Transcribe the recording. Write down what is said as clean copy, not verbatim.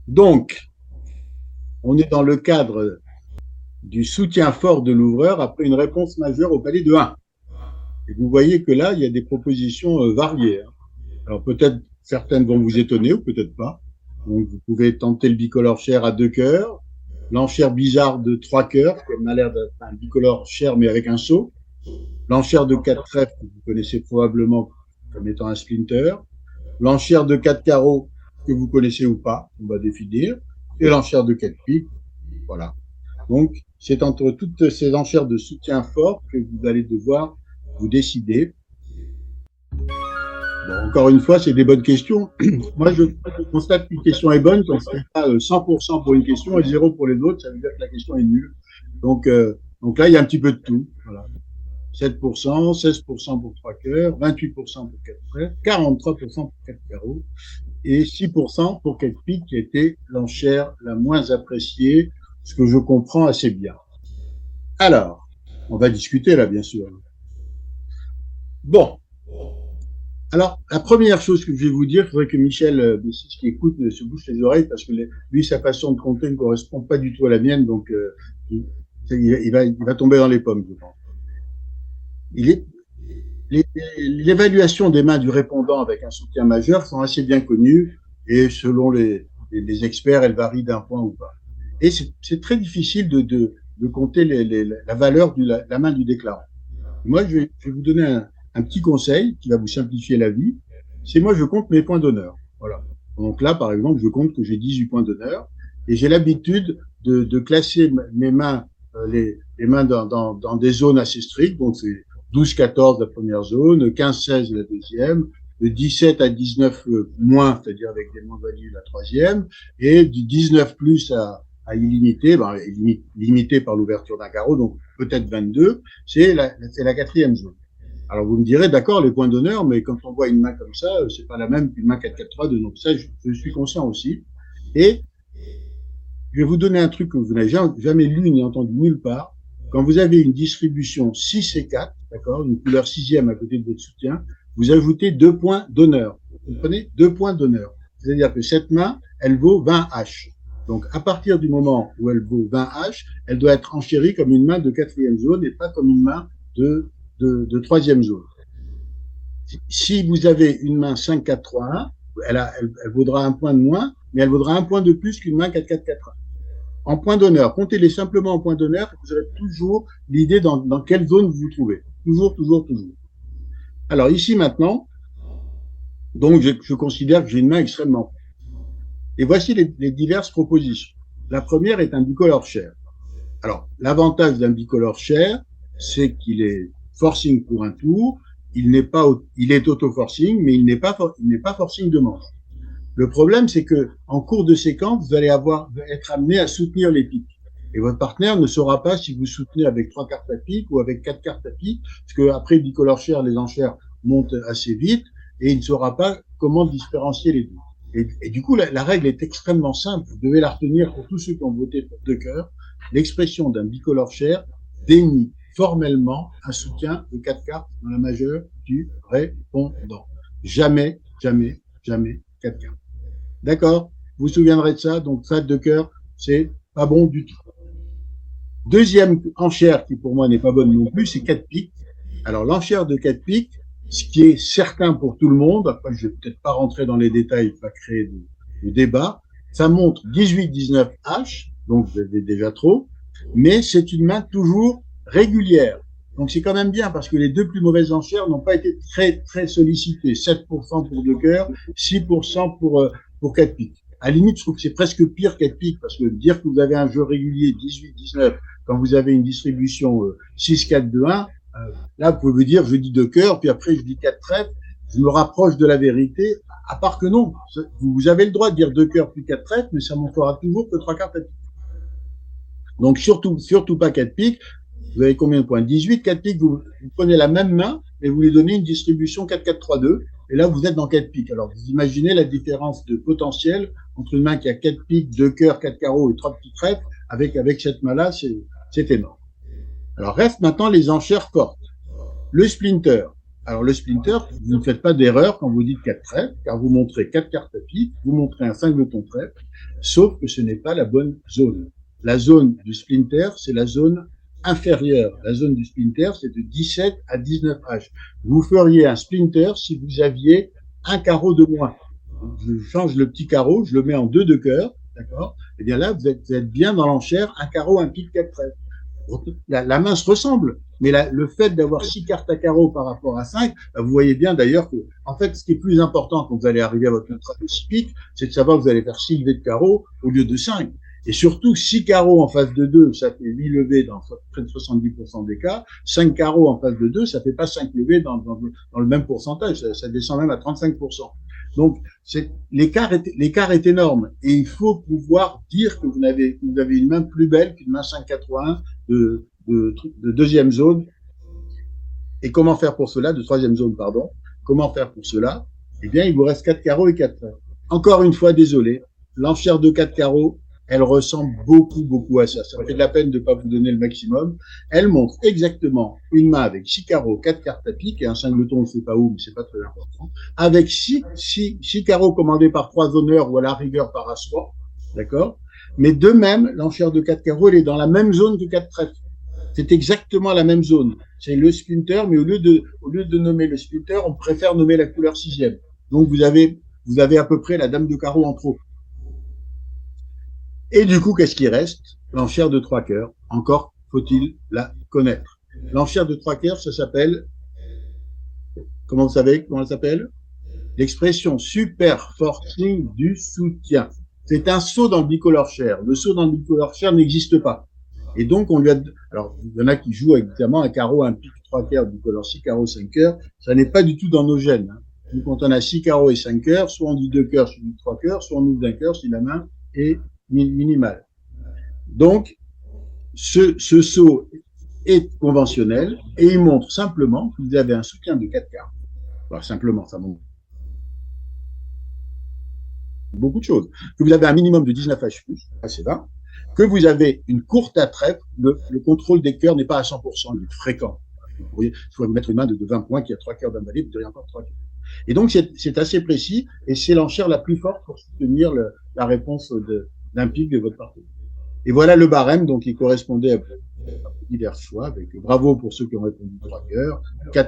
Donc, on est dans le cadre du soutien fort de l'ouvreur après une réponse majeure au palier de 1. Et vous voyez que là, il y a des propositions variées. Alors peut-être certaines vont vous étonner ou peut-être pas. Donc vous pouvez tenter le bicolore cher à 2 cœurs, l'enchère bizarre de 3 cœurs, qui m'a l'air d'être un bicolore cher mais avec un saut, l'enchère de 4 trèfles, que vous connaissez probablement comme étant un splinter, l'enchère de 4 carreaux, que vous connaissez ou pas, on va définir, et l'enchère de 4 piques. Voilà. Donc c'est entre toutes ces enchères de soutien fort que vous allez devoir vous décider. Bon, encore une fois, c'est des bonnes questions. Moi, je constate qu'une question est bonne quand c'est pas 100% pour une question et 0 pour les autres, ça veut dire que la question est nulle. Donc là, il y a un petit peu de tout. Voilà. 7%, 16% pour 3 cœurs, 28% pour 4 frères, 43% pour 4 carreaux et 6% pour 4 piques qui était l'enchère la moins appréciée, ce que je comprends assez bien. Alors, on va discuter là, bien sûr. Bon, alors, la première chose que je vais vous dire, il faudrait que Michel Bessis, qui écoute, ne se bouche les oreilles parce que lui, sa façon de compter ne correspond pas du tout à la mienne, donc il va tomber dans les pommes, je pense. Il est, L'évaluation des mains du répondant avec un soutien majeur sont assez bien connues et selon les experts, elles varient d'un point ou pas. Et c'est très difficile de compter la valeur de la main du déclarant. Moi, je vais vous donner un petit conseil qui va vous simplifier la vie. C'est moi, je compte mes points d'honneur. Voilà. Donc là, par exemple, je compte que j'ai 18 points d'honneur et j'ai l'habitude de classer mes mains, les mains dans des zones assez strictes. Donc c'est 12-14 la première zone, 15-16 la deuxième, de 17 à 19 moins, c'est-à-dire avec des moins-values la troisième, et du 19 plus à illimité, limité par l'ouverture d'un carreau, donc peut-être 22, c'est la quatrième zone. Alors vous me direz, d'accord, les points d'honneur, mais quand on voit une main comme ça, c'est pas la même qu'une main 4-4-3, donc ça, je suis conscient aussi. Et je vais vous donner un truc que vous n'avez jamais lu ni entendu nulle part. Quand vous avez une distribution 6 et 4, d'accord, une couleur sixième à côté de votre soutien, vous ajoutez 2 points d'honneur. Vous comprenez? 2 points d'honneur. C'est-à-dire que cette main, elle vaut 20 H. Donc, à partir du moment où elle vaut 20 H, elle doit être enchérie comme une main de quatrième zone et pas comme une main de troisième zone. Si vous avez une main 5-4-3-1, elle vaudra un point de moins, mais elle vaudra un point de plus qu'une main 4-4-4-1. En point d'honneur, comptez-les simplement en point d'honneur, vous aurez toujours l'idée dans quelle zone vous vous trouvez. Toujours, toujours, toujours. Alors ici maintenant, donc je considère que j'ai une main extrêmement forte. Et voici les diverses propositions. La première est un bicolore cher. Alors, l'avantage d'un bicolore cher, c'est qu'il est forcing pour un tour, il est auto-forcing, mais il n'est pas forcing de manche. Le problème, c'est que en cours de séquence, vous allez être amené à soutenir les piques. Et votre partenaire ne saura pas si vous soutenez avec 3 cartes à pique ou avec 4 cartes à pique, parce qu'après bicolore cher, les enchères montent assez vite, et il ne saura pas comment différencier les deux. Et du coup, la règle est extrêmement simple. Vous devez la retenir pour tous ceux qui ont voté pour 2 cœurs. L'expression d'un bicolore cher dénie formellement un soutien de 4 cartes dans la majeure du répondant. Jamais, jamais, jamais 4 cartes. D'accord? Vous vous souviendrez de ça. Donc, ça, 2 cœurs, c'est pas bon du tout. Deuxième enchère qui, pour moi, n'est pas bonne non plus, c'est 4 piques. Alors, l'enchère de 4 piques, ce qui est certain pour tout le monde, après, je vais peut-être pas rentrer dans les détails, pas créer de débat, ça montre 18-19 H, donc vous avez déjà trop, mais c'est une main toujours régulière. Donc c'est quand même bien parce que les deux plus mauvaises enchères n'ont pas été très très sollicitées. 7% pour 2 cœurs, 6% pour 4 piques. À la limite, je trouve que c'est presque pire 4 piques parce que dire que vous avez un jeu régulier 18-19 quand vous avez une distribution 6-4-2-1, là vous pouvez vous dire je dis 2 cœurs, puis après je dis 4 trèfles, je me rapproche de la vérité. À part que non, vous avez le droit de dire 2 cœurs puis 4 trèfles, mais ça montrera toujours que 3 cartes à pique. Donc surtout pas 4 piques. Vous avez combien de points? 18, 4 piques, vous prenez la même main, et vous lui donnez une distribution 4-4-3-2, et là vous êtes dans 4 piques. Alors vous imaginez la différence de potentiel entre une main qui a 4 piques, 2 cœurs, 4 carreaux et 3 petits trèfles, avec cette main-là, c'est énorme. Alors reste maintenant les enchères fortes. Le splinter. Alors le splinter, vous ne faites pas d'erreur quand vous dites 4 trèfles, car vous montrez 4 cartes à pique, vous montrez un singleton trèfle, sauf que ce n'est pas la bonne zone. La zone du splinter, c'est la zone inférieure. La zone du splinter, c'est de 17 à 19 H. Vous feriez un splinter si vous aviez un carreau de moins. Je change le petit carreau, je le mets en 2 de cœur, d'accord? Et bien là, vous êtes bien dans l'enchère, un carreau, un pique, 4 trèfles. La main se ressemble, mais le fait d'avoir 6 cartes à carreau par rapport à 5, vous voyez bien d'ailleurs que, en fait, ce qui est plus important quand vous allez arriver à votre contrat de 6 piques, c'est de savoir que vous allez faire 6 levées de carreau au lieu de 5. Et surtout, 6 carreaux en face de 2, ça fait 8 levées dans près de 70% des cas. 5 carreaux en face de 2, ça fait pas 5 levées dans le même pourcentage. Ça descend même à 35%. Donc, l'écart est énorme. Et il faut pouvoir dire que vous avez une main plus belle qu'une main 5,81 de deuxième zone. Et comment faire pour cela, de troisième zone, pardon. Comment faire pour cela? Eh bien, il vous reste 4 carreaux et 4 trèfles. Encore une fois, désolé, l'enchère de 4 carreaux, elle ressemble beaucoup à ça. Ça me fait de la peine de ne pas vous donner le maximum. Elle montre exactement une main avec 6 carreaux, 4 cartes à pique, et un singleton, on ne sait pas où, mais c'est pas très important, avec 6 carreaux commandés par 3 honneurs ou à la rigueur par assoir, d'accord? Mais de même, l'enchère de 4 carreaux, elle est dans la même zone que 4 trèfles. C'est exactement la même zone. C'est le splinter, mais au lieu de nommer le splinter, on préfère nommer la couleur 6e. Donc vous avez à peu près la dame de carreau en trop. Et du coup, qu'est-ce qui reste? L'enchère de 3 cœurs. Encore faut-il la connaître. L'enchère de 3 cœurs, ça s'appelle, comment vous savez comment elle s'appelle? L'expression super forcing du soutien. C'est un saut dans le bicolore share. Le saut dans le bicolore share n'existe pas. Et donc, on lui a, alors, il y en a qui jouent évidemment un carreau, un pique, 3 cœurs, bicolore 6 carreaux, 5 cœurs. Ça n'est pas du tout dans nos gènes. Donc, quand on a 6 carreaux et 5 cœurs, soit on dit 2 cœurs, soit on dit 3 cœurs, soit on ouvre d'un cœur si la main est minimale. Donc, ce saut est conventionnel et il montre simplement que vous avez un soutien de 4 cartes. Alors, simplement, ça montre beaucoup de choses. Que vous avez un minimum de 19 H+, assez bas, que vous avez une courte à trèfle, le contrôle des cœurs n'est pas à 100%, il est fréquent. Vous pourriez, je pourrais vous mettre une main de 20 points qui a 3 cœurs d'un valet, vous aurez encore 3 cœurs. Et donc, c'est assez précis et c'est l'enchère la plus forte pour soutenir la réponse d'un pique de votre partenaire. Et voilà le barème, donc, qui correspondait à divers choix, avec bravo pour ceux qui ont répondu 3 cœurs, 4